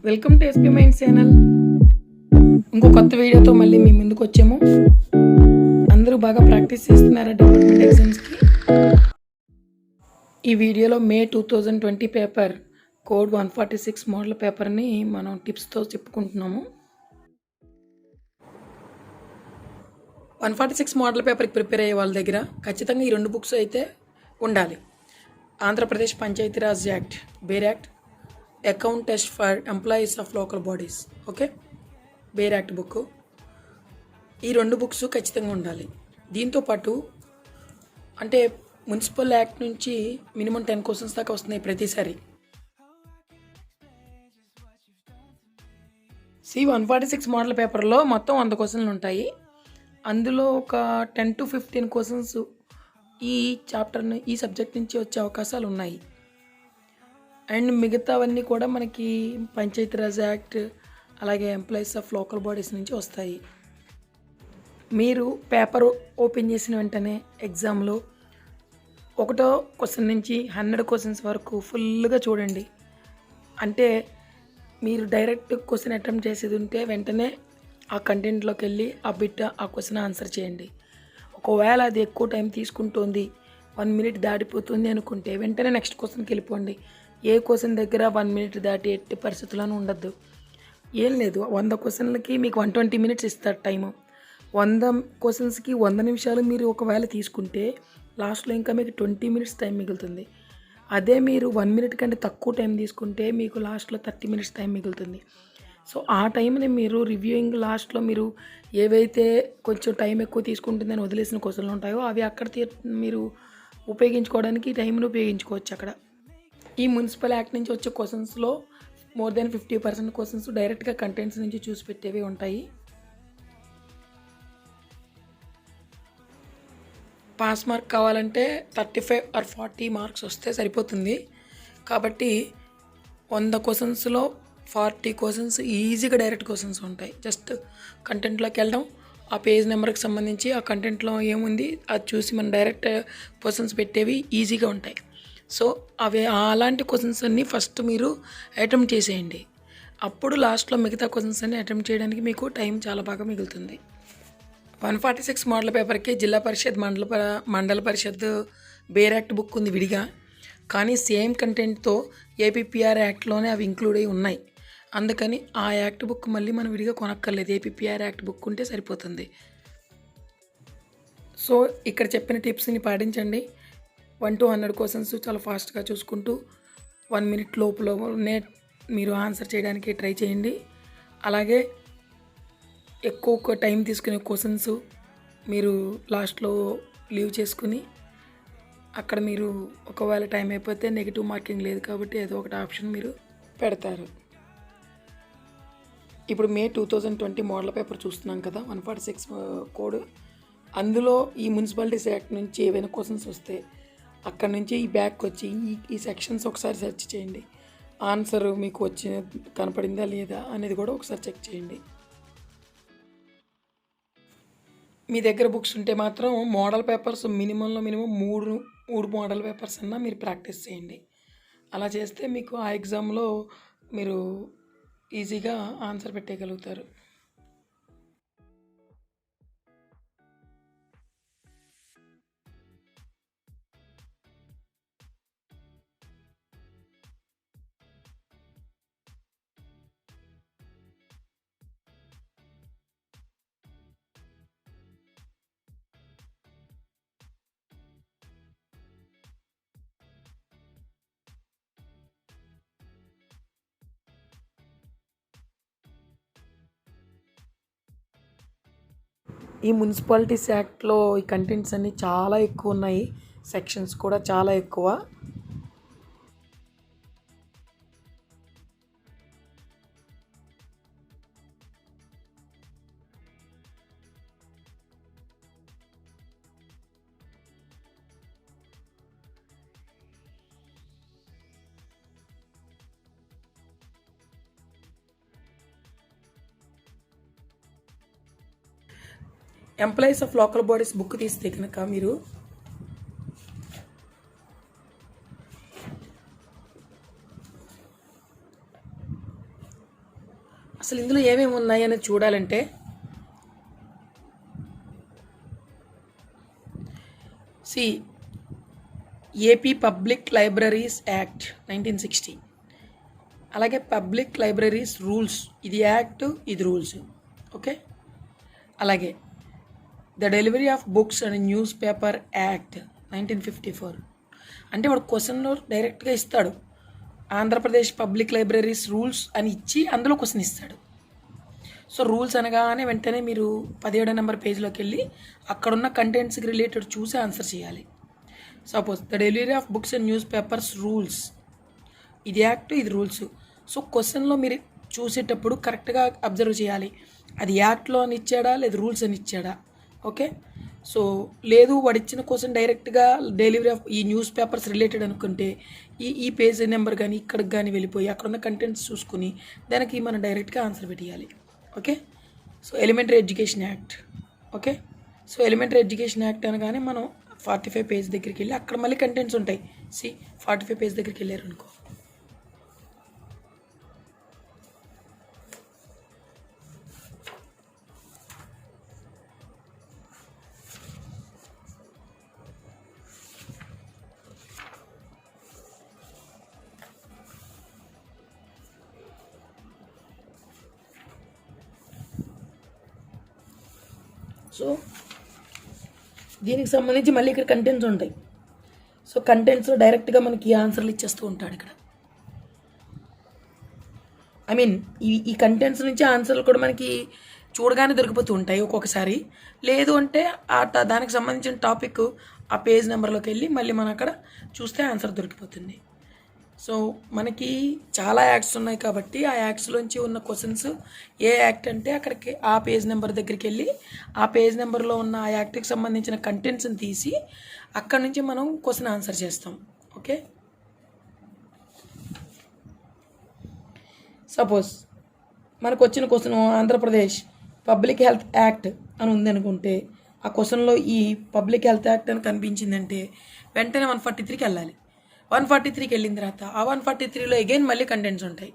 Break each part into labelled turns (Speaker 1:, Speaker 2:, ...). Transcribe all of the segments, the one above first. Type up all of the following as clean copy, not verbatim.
Speaker 1: Welcome to SP mind channel. ఇంకో కొత్త వీడియోతో మళ్ళీ మీ ముందుకు వచ్చాము. అందరూ బాగా ప్రాక్టీస్ చేస్తున్నారా డిపార్ట్మెంట్ ఎగ్జామ్స్కి? ఈ వీడియోలో మే 2020 పేపర్ కోడ్ 146 మోడల్ పేపర్ని మనం టిప్స్తో చెప్పుకుంటున్నాము. 146 మోడల్ పేపర్కి ప్రిపేర్ అయ్యే వాళ్ళ దగ్గర ఖచ్చితంగా ఈ రెండు బుక్స్ అయితే ఉండాలి. Andhra Pradesh Panchayati Raj act, bare act, account test for employees of local bodies, okay, bare act book. ఈ రెండు బుక్స్ ఖచ్చితంగా ఉండాలి. దీంతోపాటు అంటే మున్సిపల్ యాక్ట్ నుంచి మినిమం 10 క్వశ్చన్స్ దాకా వస్తున్నాయి ప్రతిసారి. 146 మోడల్ పేపర్లో మొత్తం 100 క్వశ్చన్లు ఉంటాయి. అందులో ఒక 10 to 15 క్వశ్చన్స్ ఈ చాప్టర్ని ఈ సబ్జెక్ట్ నుంచి వచ్చే అవకాశాలు ఉన్నాయి. అండ్ మిగతావన్నీ కూడా మనకి పంచాయతీరాజ్ యాక్ట్ అలాగే ఎంప్లాయీస్ ఆఫ్ లోకల్ బాడీస్ నుంచి వస్తాయి. మీరు పేపర్ ఓపెన్ చేసిన వెంటనే ఎగ్జామ్లో 1వ క్వశ్చన్ నుంచి 100 క్వశ్చన్స్ వరకు ఫుల్గా చూడండి. అంటే మీరు డైరెక్ట్ క్వశ్చన్ అటెంప్ట్ చేసేది ఉంటే వెంటనే ఆ కంటెంట్లోకి వెళ్ళి ఆ క్వశ్చన్ ఆన్సర్ చేయండి. ఒకవేళ అది ఎక్కువ టైం తీసుకుంటుంది, 1 minute దాటిపోతుంది అనుకుంటే వెంటనే నెక్స్ట్ క్వశ్చన్కి వెళ్ళిపోండి. ఏ క్వశ్చన్ దగ్గర 1 minute దాటి ఎట్టి పరిస్థితుల్లోనూ ఉండద్దు. ఏం లేదు, 100 క్వశ్చన్లకి మీకు 120 minutes ఇస్తారు టైము. 100 క్వశ్చన్స్కి 100 నిమిషాలు మీరు ఒకవేళ తీసుకుంటే లాస్ట్లో ఇంకా మీకు 20 minutes టైం మిగులుతుంది. అదే మీరు 1 minute కంటే తక్కువ టైం తీసుకుంటే మీకు లాస్ట్లో 30 minutes టైం మిగులుతుంది. సో ఆ టైంని మీరు రివ్యూయింగ్ లాస్ట్లో మీరు ఏవైతే కొంచెం టైం ఎక్కువ తీసుకుంటుందని వదిలేసిన క్వశ్చన్లు ఉంటాయో అవి అక్కడ మీరు ఉపయోగించుకోవడానికి ఈ టైంని ఉపయోగించుకోవచ్చు. అక్కడ ఈ మున్సిపల్ యాక్ట్ నుంచి వచ్చే క్వశ్చన్స్లో మోర్ దెన్ 50% క్వశ్చన్స్ డైరెక్ట్గా కంటెంట్స్ నుంచి చూసి పెట్టేవి ఉంటాయి. పాస్ మార్క్ కావాలంటే 35 or 40 మార్క్స్ వస్తే సరిపోతుంది. కాబట్టి 100 క్వశ్చన్స్లో 40 క్వశ్చన్స్ ఈజీగా డైరెక్ట్ క్వశ్చన్స్ ఉంటాయి. జస్ట్ కంటెంట్లోకి వెళ్ళడం, ఆ పేజ్ నెంబర్కి సంబంధించి ఆ కంటెంట్లో ఏముంది అది చూసి మనం డైరెక్ట్ క్వశ్చన్స్ పెట్టేవి ఈజీగా ఉంటాయి. సో అవి అలాంటి క్వశ్చన్స్ అన్నీ ఫస్ట్ మీరు అటెంప్ట్ చేసేయండి. అప్పుడు లాస్ట్లో మిగతా క్వశ్చన్స్ అన్నీ అటెంప్ట్ చేయడానికి మీకు టైం చాలా బాగా మిగులుతుంది. 146 మోడల్ పేపర్కి జిల్లా పరిషత్, మండల పరిషత్ బేర్ యాక్ట్ బుక్ ఉంది విడిగా. కానీ సేమ్ కంటెంట్తో ఏపీపీఆర్ యాక్ట్లోనే అవి ఇంక్లూడ్ అయి ఉన్నాయి. అందుకని ఆ యాక్ట్ బుక్ మళ్ళీ మనం విడిగా కొనక్కర్లేదు, ఏపీపీఆర్ యాక్ట్ బుక్ ఉంటే సరిపోతుంది. సో ఇక్కడ చెప్పిన టిప్స్ని పాటించండి. 1 to 100 క్వశ్చన్స్ చాలా ఫాస్ట్గా చూసుకుంటూ 1 minute లోపలనే మీరు ఆన్సర్ చేయడానికి ట్రై చేయండి. అలాగే ఎక్కువ టైం తీసుకునే క్వశ్చన్స్ మీరు లాస్ట్లో లీవ్ చేసుకుని అక్కడ మీరు ఒకవేళ టైం అయిపోతే నెగిటివ్ మార్కింగ్ లేదు కాబట్టి ఏదో ఒకటి ఆప్షన్ మీరు పెడతారు. ఇప్పుడు మే 2020 మోడల్ పేపర్ చూస్తున్నాం కదా, 146 కోడ్. అందులో ఈ మున్సిపాలిటీస్ యాక్ట్ నుంచి ఏవైనా క్వశ్చన్స్ వస్తే అక్కడ నుంచి ఈ బ్యాక్ వచ్చి ఈ సెక్షన్స్ ఒకసారి సెర్చ్ చేయండి. ఆన్సర్ మీకు కనపడిందా లేదా అనేది కూడా ఒకసారి చెక్ చేయండి. మీ దగ్గర బుక్స్ ఉంటే మాత్రం model papers minimum 3 model papers అన్నా మీరు ప్రాక్టీస్ చేయండి. అలా చేస్తే మీకు ఆ ఎగ్జామ్లో మీరు ఈజీగా ఆన్సర్ పెట్టగలుగుతారు. ఈ మున్సిపాలిటీస్ యాక్ట్లో ఈ కంటెంట్స్ అన్నీ చాలా ఎక్కువ ఉన్నాయి, సెక్షన్స్ కూడా చాలా ఎక్కువ. Employees of local bodies book తీస్తే కనుక మీరు అసలు ఇందులో ఏమేమి ఉన్నాయి అనేది చూడాలంటే see AP public libraries act 1960, అలాగే పబ్లిక్ లైబ్రరీస్ రూల్స్, ఇది యాక్ట్, ఇది రూల్స్. ఓకే, అలాగే the delivery of books and newspaper act 1954. అంటే వాడు క్వశ్చన్లో డైరెక్ట్గా ఇస్తాడు, ఆంధ్రప్రదేశ్ పబ్లిక్ లైబ్రరీస్ రూల్స్ అని ఇచ్చి అందులో క్వశ్చన్ ఇస్తాడు. సో రూల్స్ అనగానే వెంటనే మీరు 17వ నెంబర్ పేజ్లోకి వెళ్ళి అక్కడున్న కంటెంట్స్కి రిలేటెడ్ చూసి ఆన్సర్ చేయాలి. Suppose the delivery of books and news papers rules, ఇది యాక్ట్, ఇది రూల్స్. సో క్వశ్చన్లో మీరు చూసేటప్పుడు కరెక్ట్గా అబ్జర్వ్ చేయాలి, అది యాక్ట్లో అని ఇచ్చాడా లేదా రూల్స్ అని ఇచ్చాడా. ఓకే, సో లేదు వాడు ఇచ్చిన క్వశ్చన్ డైరెక్ట్గా డెలివరీ ఆఫ్ ఈ న్యూస్ పేపర్స్ రిలేటెడ్ అనుకుంటే ఈ పేజ్ నెంబర్ కానీ ఇక్కడికి కానీ వెళ్ళిపోయి అక్కడ ఉన్న కంటెంట్స్ చూసుకుని దానికి మనం డైరెక్ట్గా ఆన్సర్ పెట్టేయాలి. Okay, so elementary education act. Okay, so elementary education act అనగానే మనం 45 పేజ్ దగ్గరికి వెళ్ళి అక్కడ మళ్ళీ కంటెంట్స్ ఉంటాయి. 45 పేజ్ దగ్గరికి వెళ్ళారు అనుకో, సో దీనికి సంబంధించి మళ్ళీ ఇక్కడ కంటెంట్స్ ఉంటాయి. సో కంటెంట్స్లో డైరెక్ట్గా మనకి ఆన్సర్లు ఇచ్చేస్తూ ఉంటాడు ఇక్కడ. ఐ మీన్ ఈ కంటెంట్స్ నుంచి ఆన్సర్లు కూడా మనకి చూడగానే దొరికిపోతూ ఉంటాయి ఒక్కొక్కసారి. లేదు అంటే దానికి సంబంధించిన టాపిక్ ఆ పేజ్ నెంబర్లోకి వెళ్ళి మళ్ళీ మనం అక్కడ చూస్తే ఆన్సర్ దొరికిపోతుంది. సో మనకి చాలా యాక్ట్స్ ఉన్నాయి కాబట్టి ఆ యాక్ట్స్లోంచి ఉన్న క్వశ్చన్స్ ఏ యాక్ట్ అంటే అక్కడికి ఆ పేజ్ నెంబర్ దగ్గరికి వెళ్ళి ఆ పేజ్ నెంబర్లో ఉన్న ఆ యాక్ట్కి సంబంధించిన కంటెంట్స్ని తీసి అక్కడ నుంచి మనం క్వశ్చన్ ఆన్సర్ చేస్తాం. ఓకే, సపోజ్ మనకు వచ్చిన question Andhra Pradesh public health act అని ఉంది అనుకుంటే ఆ క్వశ్చన్లో ఈ పబ్లిక్ హెల్త్ యాక్ట్ అని కనిపించిందంటే వెంటనే 143కి వెళ్ళాలి. 143కి వెళ్ళిన తర్వాత ఆ 143లో అగైన్ మళ్ళీ కంటెంట్స్ ఉంటాయి.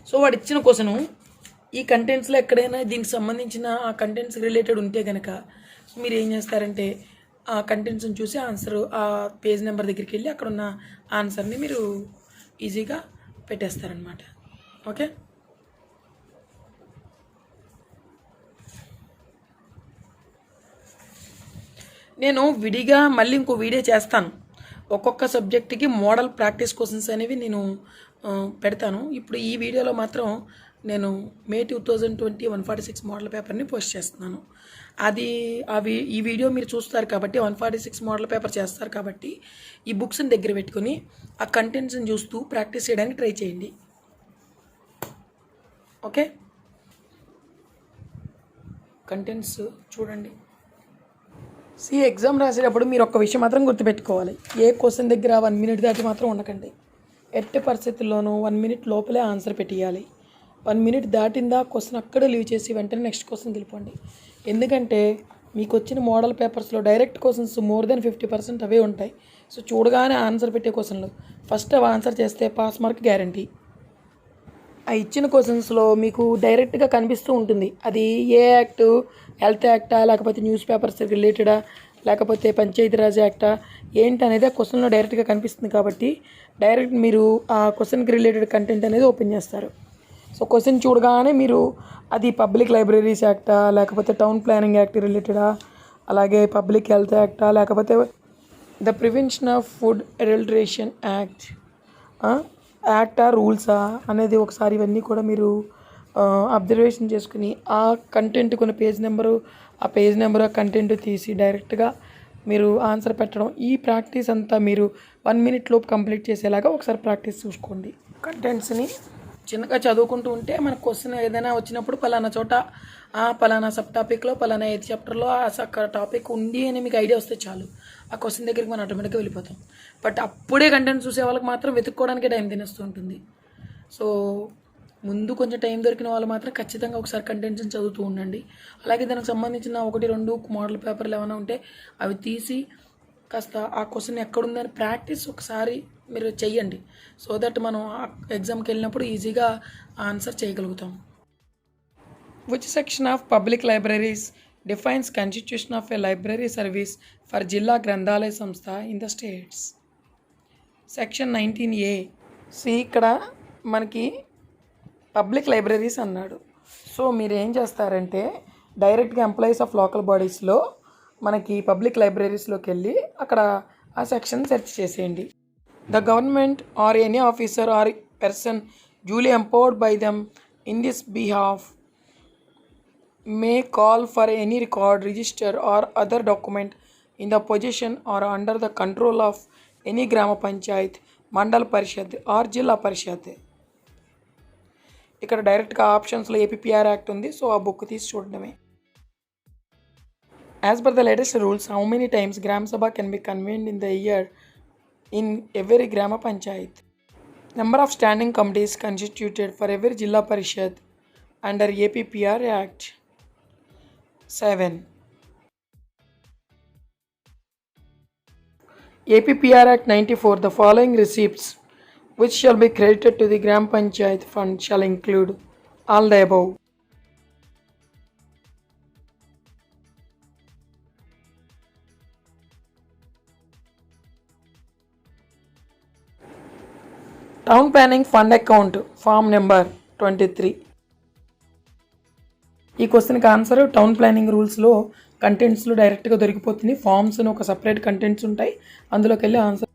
Speaker 1: సో వాడు ఇచ్చిన క్వశ్చను ఈ కంటెంట్స్లో ఎక్కడైనా దీనికి సంబంధించిన ఆ కంటెంట్స్ రిలేటెడ్ ఉంటే కనుక మీరు ఏం చేస్తారంటే ఆ కంటెంట్స్ని చూసి ఆన్సర్ ఆ పేజ్ నెంబర్ దగ్గరికి వెళ్ళి అక్కడ ఉన్న ఆన్సర్ని మీరు ఈజీగా పెట్టేస్తారనమాట. ఓకే, నేను విడిగా మళ్ళీ ఇంకో వీడియో చేస్తాను. ఒక్కొక్క సబ్జెక్ట్కి మోడల్ ప్రాక్టీస్ క్వశ్చన్స్ అనేవి నేను పెడతాను. ఇప్పుడు ఈ వీడియోలో మాత్రం నేను మే 2020 146 మోడల్ పేపర్ని పోస్ట్ చేస్తున్నాను. ఈ వీడియో మీరు చూస్తారు కాబట్టి 146 మోడల్ పేపర్ చేస్తారు కాబట్టి ఈ బుక్స్ని దగ్గర పెట్టుకొని ఆ కంటెంట్స్ని చూస్తూ ప్రాక్టీస్ చేయడానికి ట్రై చేయండి. ఓకే, కంటెంట్స్ చూడండి. ఎగ్జామ్ రాసేటప్పుడు మీరు ఒక్క విషయం మాత్రం గుర్తుపెట్టుకోవాలి, ఏ క్వశ్చన్ దగ్గర 1 మినిట్ దాటి మాత్రం ఉండకండి. ఎట్టి పరిస్థితుల్లోనూ 1 మినిట్ లోపలే ఆన్సర్ పెట్టేయాలి. 1 మినిట్ దాటిందా క్వశ్చన్ అక్కడే లీవ్ చేసి వెంటనే నెక్స్ట్ క్వశ్చన్ వెళ్ళిపోండి. ఎందుకంటే మీకు వచ్చిన మోడల్ పేపర్స్లో డైరెక్ట్ క్వశ్చన్స్ మోర్ దెన్ 50% అవే ఉంటాయి. సో చూడగానే ఆన్సర్ పెట్టే క్వశ్చన్లు ఫస్ట్ అవి ఆన్సర్ చేస్తే పాస్ మార్క్ గ్యారంటీ. ఆ ఇచ్చిన క్వశ్చన్స్లో మీకు డైరెక్ట్గా కనిపిస్తూ ఉంటుంది అది ఏ యాక్ట్, హెల్త్ యాక్టా లేకపోతే న్యూస్ పేపర్స్ రిలేటెడా లేకపోతే పంచాయతీరాజ్ యాక్టా ఏంటి అనేది ఆ క్వశ్చన్లో డైరెక్ట్గా కనిపిస్తుంది. కాబట్టి డైరెక్ట్ మీరు ఆ క్వశ్చన్కి రిలేటెడ్ కంటెంట్ అనేది ఓపెన్ చేస్తారు. సో క్వశ్చన్ చూడగానే మీరు అది పబ్లిక్ లైబ్రరీస్ యాక్టా లేకపోతే టౌన్ ప్లానింగ్ యాక్ట్ రిలేటెడా అలాగే పబ్లిక్ హెల్త్ యాక్టా లేకపోతే the prevention of food adulteration యాక్టా రూల్సా అనేది ఒకసారి ఇవన్నీ కూడా మీరు అబ్జర్వేషన్ చేసుకుని ఆ కంటెంట్ కొన్ని పేజ్ నెంబరు ఆ కంటెంట్ తీసి డైరెక్ట్గా మీరు ఆన్సర్ పెట్టడం. ఈ ప్రాక్టీస్ అంతా మీరు 1 మినిట్ లోపు కంప్లీట్ చేసేలాగా ఒకసారి ప్రాక్టీస్ చూసుకోండి. కంటెంట్స్ని చిన్నగా చదువుకుంటూ ఉంటే మనకు క్వశ్చన్ ఏదైనా వచ్చినప్పుడు పలానా చోట పలానా సబ్ టాపిక్లో పలానా 8th చాప్టర్లో అక్కడ టాపిక్ ఉంది అని మీకు ఐడియా వస్తే చాలు, ఆ క్వశ్చన్ దగ్గరికి మనం ఆటోమేటిక్గా వెళ్ళిపోతాం. బట్ అప్పుడే కంటెంట్ చూసే వాళ్ళకి మాత్రం వెతుక్కోవడానికి టైం తినేస్తూ ఉంటుంది. సో ముందు కొంచెం టైం దొరికిన వాళ్ళు మాత్రం ఖచ్చితంగా ఒకసారి కంటెంట్స్ని చదువుతూ ఉండండి. అలాగే దానికి సంబంధించిన 1-2 మోడల్ పేపర్లు ఏమైనా ఉంటే అవి తీసి కాస్త ఆ క్వశ్చన్ ఎక్కడుందని ప్రాక్టీస్ ఒకసారి మీరు చెయ్యండి. సో దట్ మనం ఎగ్జామ్కి వెళ్ళినప్పుడు ఈజీగా ఆన్సర్ చేయగలుగుతాం. Which section of public libraries defines constitution of a library service for జిల్లా గ్రంథాలయ సంస్థ in the states? Section 19A. ఇక్కడ మనకి పబ్లిక్ లైబ్రరీస్ అన్నాడు. సో మీరు ఏం చేస్తారంటే డైరెక్ట్గా ఎంప్లాయీస్ ఆఫ్ లోకల్ బాడీస్లో మనకి పబ్లిక్ లైబ్రరీస్లోకి వెళ్ళి అక్కడ ఆ సెక్షన్ సెర్చ్ చేసేయండి. The government or any officer or person duly empowered by them in this behalf may call for any record, register or other document in the position or under the control of any gram panchayat, మండల పరిషత్ are జిల్లా పరిషత్. ఇక్కడ డైరెక్ట్గా ఆప్షన్స్లో ఏపీపీఆర్ act ఉంది. So ఆ book తీసి చూడడమే. As per the latest rules, how many times Gram Sabha can be convened in the year in every Grama Panchayat? Number of standing committees constituted for every Jilla Parishad under APPR Act. 7. APPR Act 94. The following receipts which shall be credited to the Gram Panchayat fund shall include all the above. Town planning fund account form number 23. ఈ క్వశ్చన్కి answer town planning రూల్స్లో కంటెంట్స్లో డైరెక్ట్గా దొరికిపోతుంది. ఫామ్స్ని ఒక separate contents ఉంటాయి, అందులోకి వెళ్ళి answer.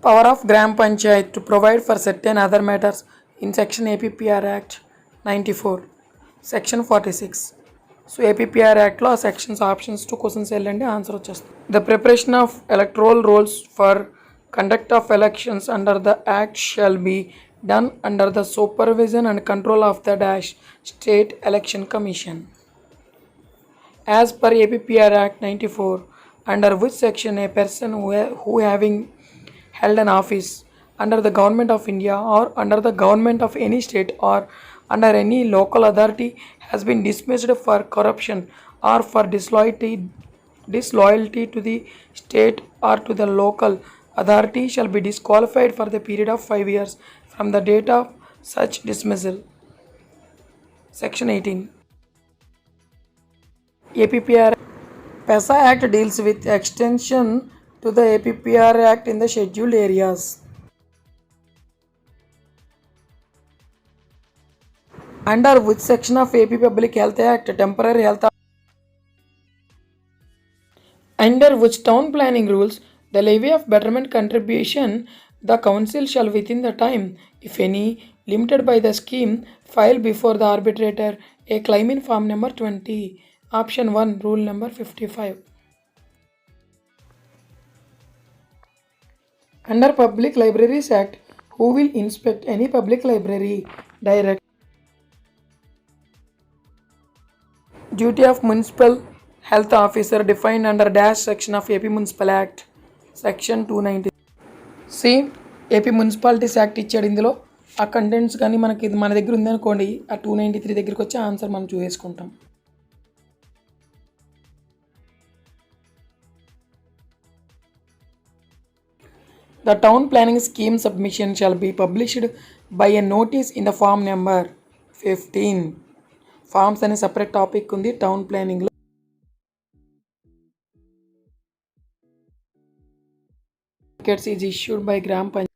Speaker 1: Power of gram panchayat to provide for certain other matters in section APPR act 94, section 46. So APPR యాక్ట్లో ఆ సెక్షన్స్ ఆప్షన్స్ 2 క్వశ్చన్స్ వెళ్ళండి, ఆన్సర్ వచ్చేస్తుంది. The preparation of electoral rolls for conduct of elections under the act shall be done under the supervision and control of the dash state election commission. As per APPR act 94, under which section a person who having held an office under the government of India or under the government of any state or under any local authority has been dismissed for corruption or for disloyalty to the state or to the local authority shall be disqualified for the period of 5 years from the date of such dismissal. Section 18. APPR. PESA Act deals with extension to the APPR Act in the scheduled areas. Under which section of AP Public Health Act temporary health? Under which town planning rules the levy of betterment contribution the council shall within the time, if any, limited by the scheme, file before the arbitrator a claim in form number 20. Option 1, rule number 55. Under Public Libraries Act, who will inspect any public library? Direct. Duty of Municipal Health Officer defined under dash section of AP Municipal Act, section 290. See, AP Municipalities Act ఇచ్చాడు. ఇందులో ఆ contents కానీ మనకి ఇది మన దగ్గర ఉందనుకోండి, ఆ 293 దగ్గరికి వచ్చి ఆన్సర్ మనం చూసేసుకుంటాం. The town planning scheme submission shall be published by a notice in the form number 15. Forms అనే సపరేట్ టాపిక్ ఉంది టౌన్ ప్లానింగ్లో. Certificates is issued by Gram Panchayat.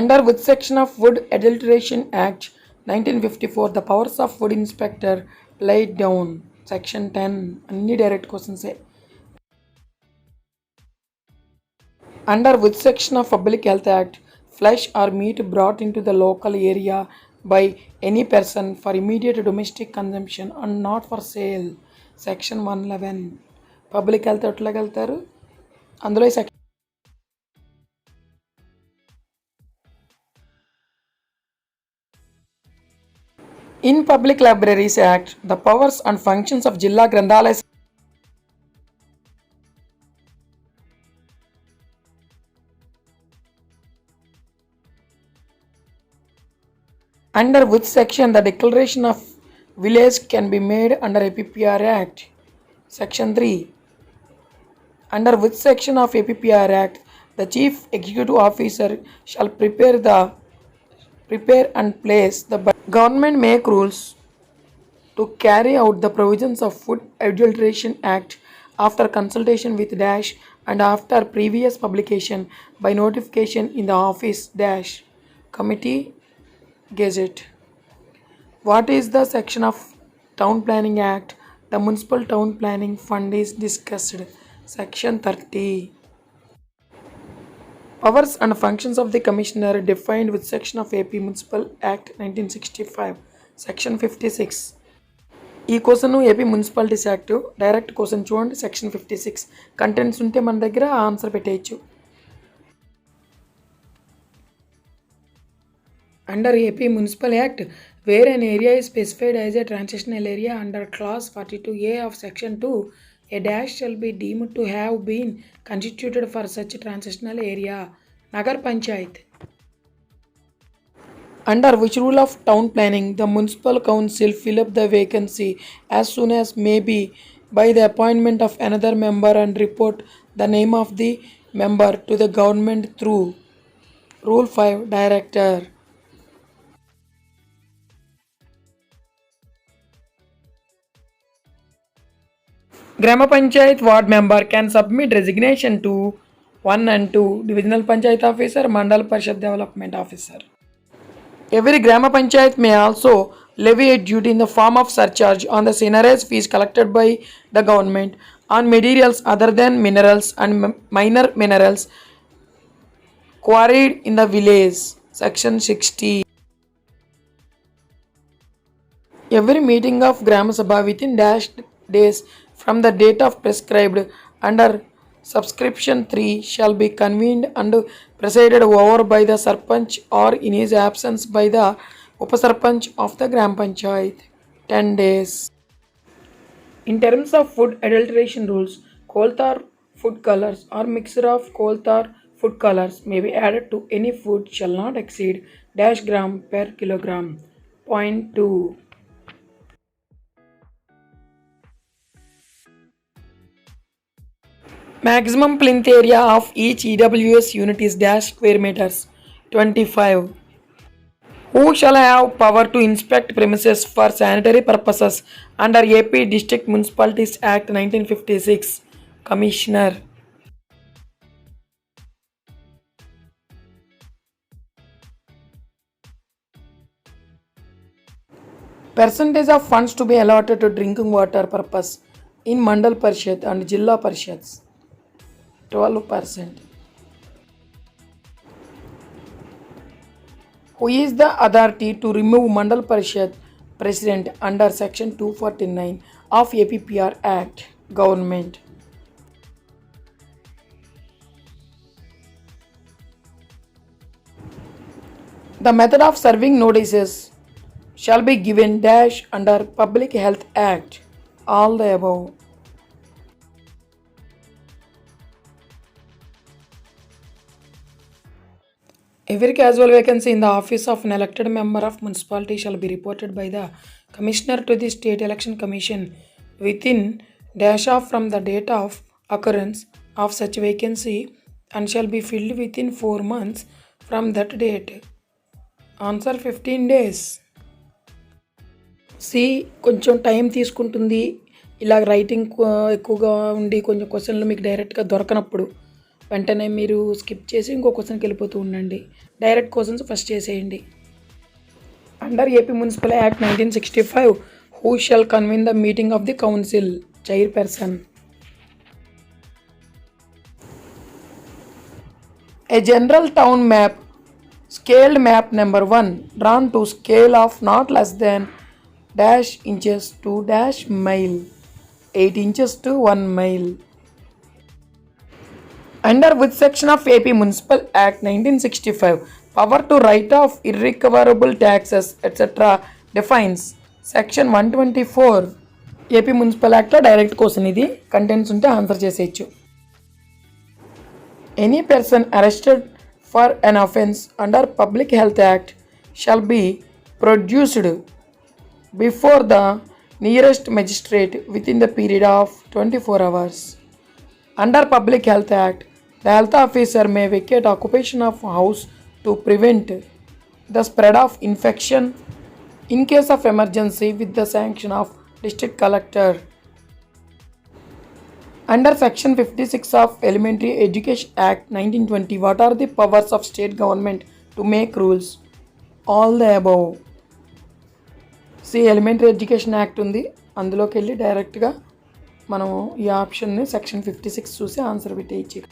Speaker 1: Under which section of Wood Adulteration Act 1954 the powers of wood inspector laid down? Section 10. అన్ని direct క్వశ్చన్సే. Under which section of Public Health Act flesh or meat brought into the local area by any person for immediate domestic consumption and not for sale? Section 111. Public health ఎట్లాగెళ్తారు అందులో ఈ section. In Public Libraries Act, the powers and functions of Jilla Granthalaya Under which section the declaration of village can be made under APPR Act? Section 3. Under which section of APPR Act the Chief Executive Officer shall prepare and place the government make rules to carry out the provisions of Food Adulteration Act after consultation with dash and after previous publication by notification in the office dash committee gazette. What is the section of Town Planning Act? The Municipal Town Planning Fund is discussed. Section 30. Powers and functions of the Commissioner defined with section of AP Municipal Act 1965. Section 56. ఈ question AP municipalities act direct question చూడండి. Section 56 contents ఉంటే మన దగ్గర answer పెట్టేయచ్చు. Under AP Municipal Act, where an area is specified as a transitional area under clause 42A of section 2, a dash shall be deemed to have been constituted for such transitional area. Nagar Panchayat. Under which rule of town planning the municipal council fill up the vacancy as soon as may be by the appointment of another member and report the name of the member to the government through Rule 5 Director. Grama Panchayat ward member can submit resignation to 1 and 2 Divisional Panchayat Officer, Mandal Parishad Development Officer. Every Grama Panchayat may also levy a duty in the form of surcharge on the seigniorage fees collected by the government on materials other than minerals and minor minerals quarried in the village. Section 60. Every meeting of Grama Sabha within dash days from the date of prescribed under subscription 3 shall be convened and presided over by the Sarpanch or in his absence by the Upasarpanch of the Gram Panchayat. 10 days. In terms of food adulteration rules, coal tar food colors or mixture of coal tar food colors may be added to any food shall not exceed dash gram per kilogram. Point 2. Maximum plinth area of each EWS unit is dash square meters. 25. Who shall have power to inspect premises for sanitary purposes under AP District Municipalities Act 1956? Commissioner. Percentage of funds to be allotted to drinking water purpose in Mandal Parishad and Jilla Parishads. 12%. Who is the authority to remove Mandal Parishad President under Section 249 of APPR Act? Government. The method of serving notices shall be given dash under Public Health Act. All the above. Every casual vacancy in the office of an elected member of municipality shall be reported by the Commissioner to the State Election Commission within dash off from the date of occurrence of such vacancy and shall be filled within 4 months from that date. Answer 15 days. C కొంచెం time తీసుకుంటుంది. ఇలా writing ఎక్కువగా ఉండి కొంచెం క్వశ్చన్లు మీకు డైరెక్ట్గా దొరకనప్పుడు వెంటనే మీరు స్కిప్ చేసి ఇంకో క్వశ్చన్కి వెళ్ళిపోతూ ఉండండి. డైరెక్ట్ క్వశ్చన్స్ ఫస్ట్ చేసేయండి. Under AP municipal act 1965 who shall convene the meeting of the council? Chairperson. A general town map, scaled map number 1, drawn to scale of not less than dash inches to dash mile, 8 inches to 1 mile. Under which section of AP Municipal Act 1965 power to write off irrecoverable taxes etc. defines? Section 124. AP Municipal Act లో direct question ఇది. Contents ఉంటే answer చేసేయచ్చు. Any person arrested for an offence under Public Health Act shall be produced before the nearest magistrate within the period of 24 hours. Under Public Health Act, the health officer may vacate occupation of house to prevent the spread of infection in case of emergency with the sanction of district collector. Under Section 56 of Elementary Education Act 1920, what are the powers of state government to make rules? All the above. Elementary education act ఉంది, అందులోకి వెళ్ళి డైరెక్ట్గా మనం ఈ ఆప్షన్ని section 56 చూసి answer పెట్టేయచ్చు.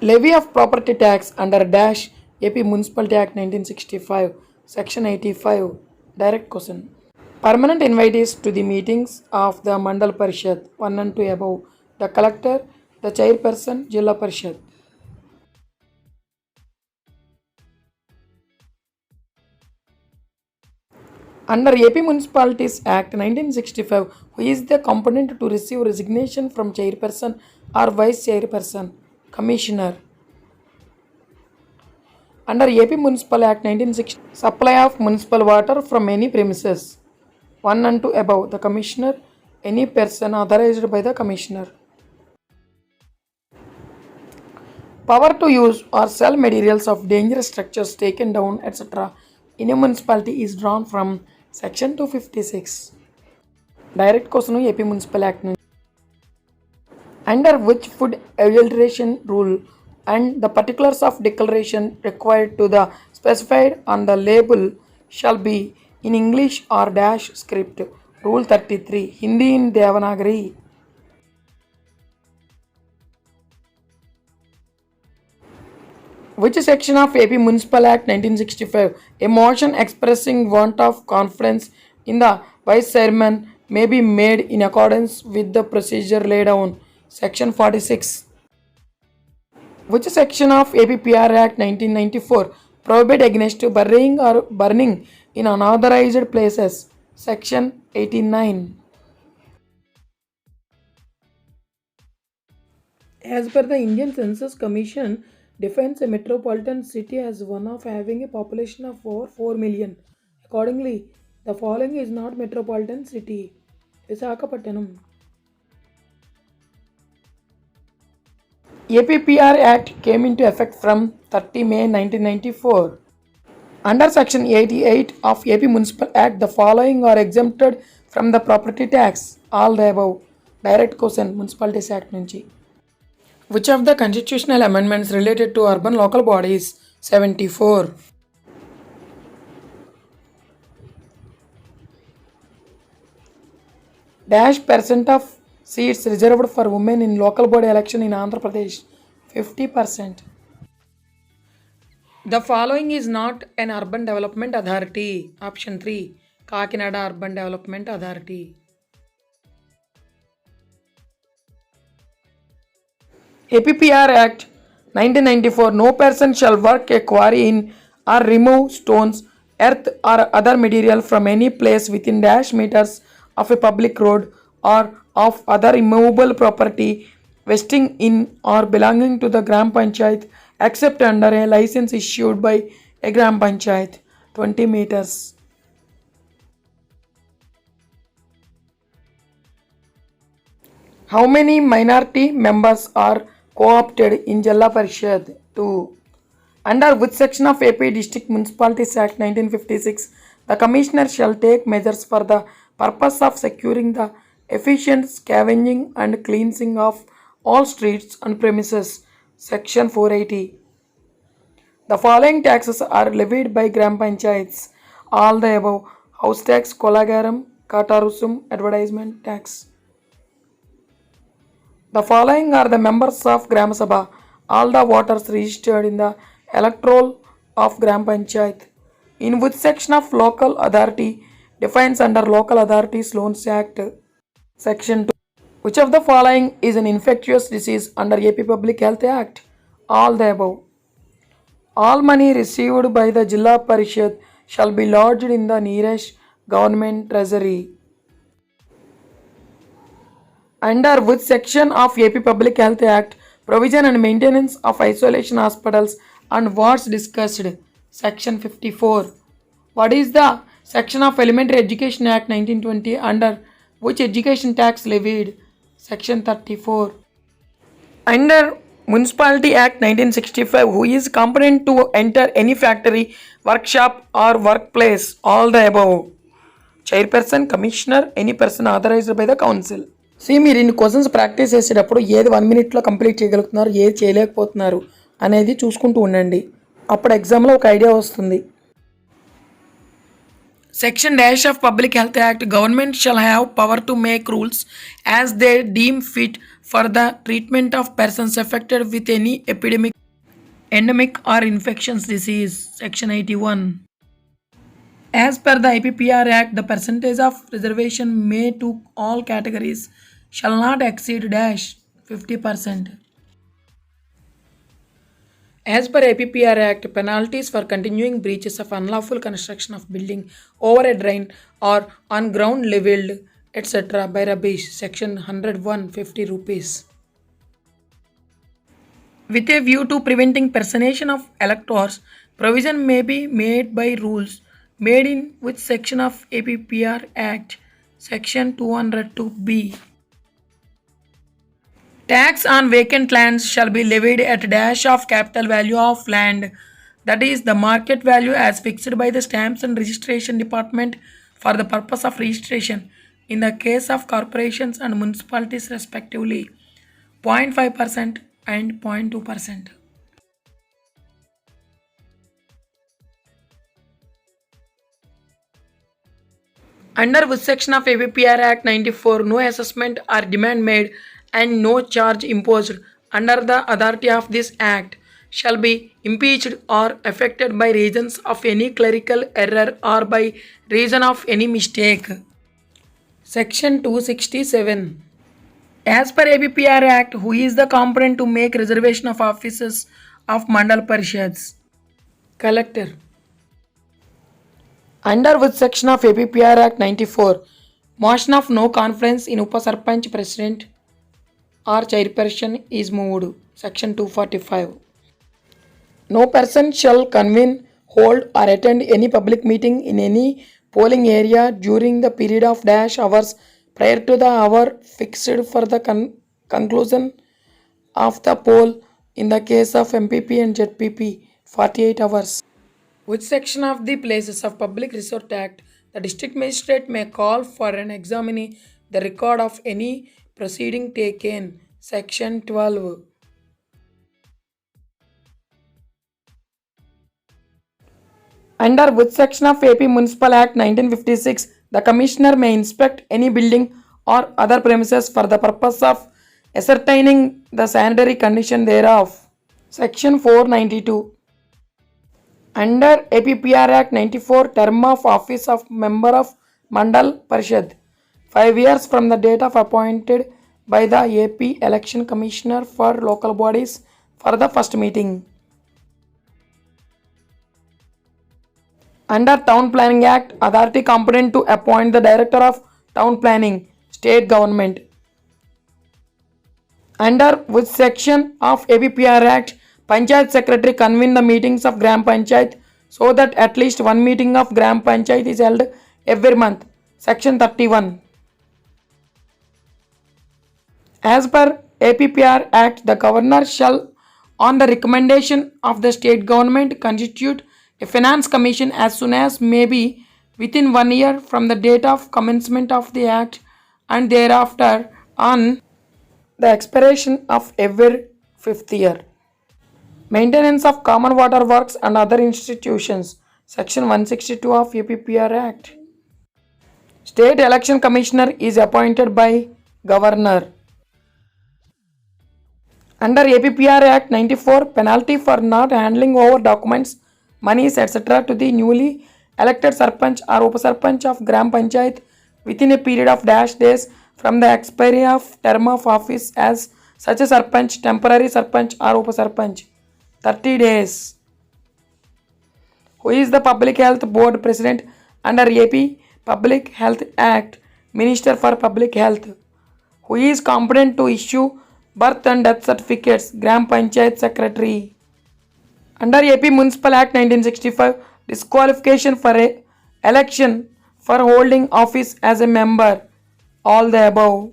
Speaker 1: Levy of property tax under dash AP Municipality Act 1965, Section 85. Direct question. Permanent invitees to the meetings of the Mandal Parishad 1 and 2 above: the collector, the chairperson, Jilla Parishad. Under AP Municipalities Act 1965, who is the component to receive resignation from chairperson or vice chairperson? Commissioner. Under AP Municipal Act 1960, supply of municipal water from any premises 1 and 2 above: the commissioner, any person authorized by the commissioner. Power to use or sell materials of dangerous structures taken down, etc. in a municipality is drawn from Section 256. Direct question AP Municipal Act. Under which food adulteration rule and the particulars of declaration required to the specified on the label shall be in English or dash script? Rule 33, Hindi in Devanagari. Which section of AP Municipal Act 1965? A motion expressing want of confidence in the vice chairman may be made in accordance with the procedure laid down. Section 46. Which section of APPR Act 1994 prohibit against burying or burning in unauthorized places? Section 89. As per the Indian Census Commission defines a metropolitan city as one of having a population of over 4 million. Accordingly, the following is not metropolitan city: Visakhapatnam. APPR Act came into effect from 30 May 1994. Under Section 88 of AP Municipal Act, the following are exempted from the property tax. All the above. Direct question Municipalities Act nunchi. Which of the constitutional amendments related to urban local bodies? 74. Dash percent of seats reserved for women in local body election in Andhra Pradesh? 50%. The following is not an urban development authority. Option 3, Kakinada Urban Development Authority. APPR Act 1994, no person shall work a quarry in or remove stones, earth or other material from any place within dash meters of a public road or of other immovable property vesting in or belonging to the Gram Panchayat except under a license issued by a Gram Panchayat. 20 meters. How many minority members are co-opted in Jilla Parishad? 2. Under which section of AP District Municipalities Act 1956 the Commissioner shall take measures for the purpose of securing the efficient scavenging and cleansing of all streets and premises? Section 480. The following taxes are levied by Gram Panchayats. All the above: house tax, kolagaram, katarusum, advertisement tax. The following are the members of Gram Sabha. All the voters registered in the electoral of Gram Panchayat. In which section of local authority defines under Local Authorities Loans Act? Section 2. Which of the following is an infectious disease under AP Public Health Act? All the above. All money received by the Jilla Parishad shall be lodged in the nearest government treasury. Under which section of AP Public Health Act provision and maintenance of isolation hospitals and wards discussed? Section 54. What is the section of Elementary Education Act 1920 under which education tax levied? Section 34. Under Municipality Act 1965, who is competent to enter any factory, workshop or workplace? All the above. Chairperson, commissioner, any person authorized by the council. మీరు ఇన్ని questions practice చేసేటప్పుడు ఏది 1 minute complete చేయగలుగుతున్నారు, ఏది చేయలేకపోతున్నారు అనేది చూసుకుంటూ ఉండండి. అప్పుడు ఎగ్జామ్లో ఒక ఐడియా వస్తుంది. Section dash of Public Health Act, government shall have power to make rules as they deem fit for the treatment of persons affected with any epidemic, endemic or infectious disease. Section 81. As per the IPPR Act, the percentage of reservation made to all categories shall not exceed dash 50%. As per IPPR Act, penalties for continuing breaches of unlawful construction of building over a drain or on ground levelled, etc. by rubbish. Section 101, 50 rupees. With a view to preventing personation of electors, provision may be made by rules made in which section of APPR Act? Section 202B. Tax on vacant lands shall be levied at dash of capital value of land, that is the market value as fixed by the Stamps and Registration Department for the purpose of registration in the case of corporations and municipalities respectively, 0.5% and 0.2%. Under which section of APPR Act 94, no assessment or demand made and no charge imposed under the authority of this Act shall be impeached or affected by reasons of any clerical error or by reason of any mistake. Section 267. As per APPR Act, who is the competent to make reservation of offices of Mandal Parishads? Collector. Under which section of APPR Act 94, motion of no conference in Upa Sarpanch President or Chairperson is moved. Section 245. No person shall convene, hold or attend any public meeting in any polling area during the period of dash hours prior to the hour fixed for the conclusion of the poll in the case of MPP and ZPP, 48 hours. Which section of the Places of Public Resort Act, the district magistrate may call for an examining the record of any proceeding taken? Section 12. Under which section of AP Municipal Act 1956, the Commissioner may inspect any building or other premises for the purpose of ascertaining the sanitary condition thereof? Section 492. Under APPR Act 94, term of office of member of Mandal Parishad, 5 years from the date of appointed by the AP Election Commissioner for local bodies for the first meeting. Under Town Planning Act, authority competent to appoint the Director of Town Planning, State Government. Under which section of APPR Act, Panchayat Secretary convene the meetings of Gram Panchayat so that at least one meeting of Gram Panchayat is held every month? Section 31. As per APPR Act, the Governor shall, on the recommendation of the State Government, constitute a Finance Commission as soon as may be within 1 year from the date of commencement of the Act and thereafter on the expiration of every 5th year. Maintenance of common water works and other institutions. Section 162 of APPR Act. State Election Commissioner is appointed by Governor. Under APPR Act 94, penalty for not handing over documents, monies, etc. to the newly elected Sarpanch or Upasarpanch of Gram Panchayat within a period of dash days from the expiry of term of office as such a Sarpanch, temporary Sarpanch or Upasarpanch, 30 days. Who is the Public Health Board President under AP Public Health Act? Minister for Public Health. Who is competent to issue birth and death certificates? Gram Panchayat Secretary. Under AP Municipal Act 1965, disqualification for a election for holding office as a member. All the above.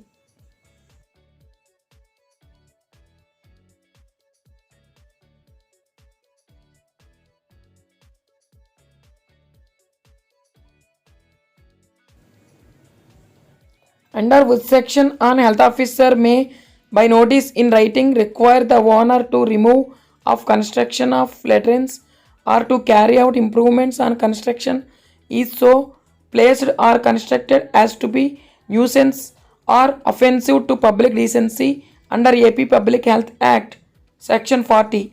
Speaker 1: Under which section an health officer may, by notice in writing, require the owner to remove of construction of latrines or to carry out improvements on construction is so placed or constructed as to be nuisance or offensive to public decency under AP Public Health Act Section 40.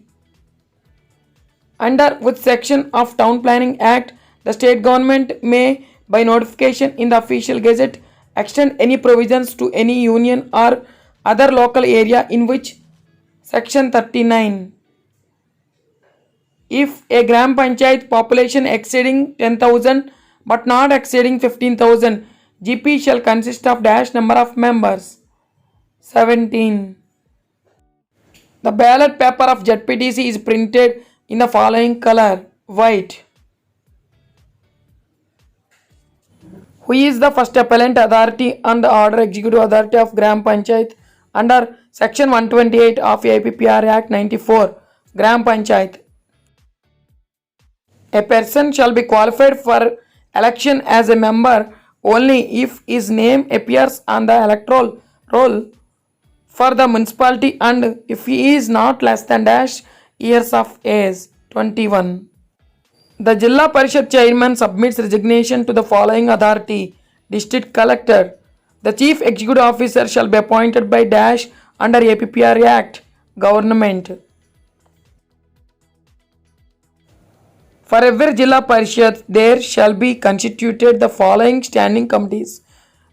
Speaker 1: Under which section of Town Planning Act the state government may, by notification in the official gazette, extend any provisions to any union or other local area in which Section 39. If a Gram Panchayat population exceeding 10,000 but not exceeding 15,000, GP shall consist of dash number of members. 17. The ballot paper of ZPTC is printed in the following color: white. Who is the first appellant authority and order executive authority of Gram Panchayat under Section 128 of APPR Act 94? Gram Panchayat. A person shall be qualified for election as a member only if his name appears on the electoral roll for the municipality and if he is not less than dash years of age. 21. The Jilla Parishad chairman submits resignation to the following authority: District Collector. The Chief Executive Officer shall be appointed by dash under APPR Act. Government. For every Jilla Parishad, there shall be constituted the following standing committees.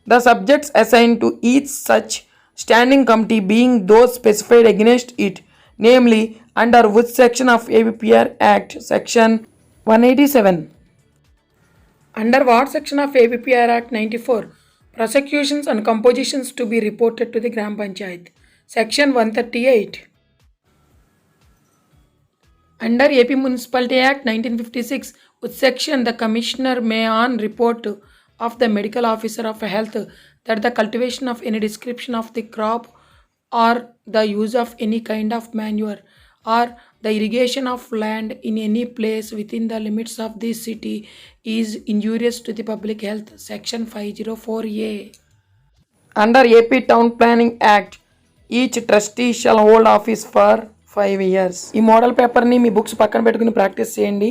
Speaker 1: The subjects assigned to each such standing committee being those specified against it, namely under which section of APPR Act? Section 187. Under what section of APPR Act 94? Prosecutions and compositions to be reported to the Gram Panchayat. Section 138. Under AP Municipality Act 1956, which section the Commissioner may, on report of the Medical Officer of Health, that the cultivation of any description of the crop or the use of any kind of manure or the irrigation of land in any place within the limits of this city is injurious to the public health. Section 504A. Under AP Town Planning Act, each trustee shall hold office for 5 years. ఈ model పేపర్ని మీ books పక్కన పెట్టుకుని practice చేయండి.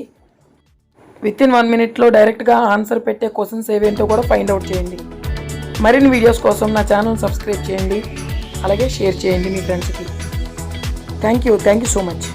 Speaker 1: Within 1 minute డైరెక్ట్గా answer పెట్టే questions ఏవేంటో కూడా find out చేయండి. మరిన్ని వీడియోస్ కోసం నా ఛానల్ సబ్స్క్రైబ్ చేయండి, అలాగే షేర్ చేయండి మీ ఫ్రెండ్స్కి. Thank you so much.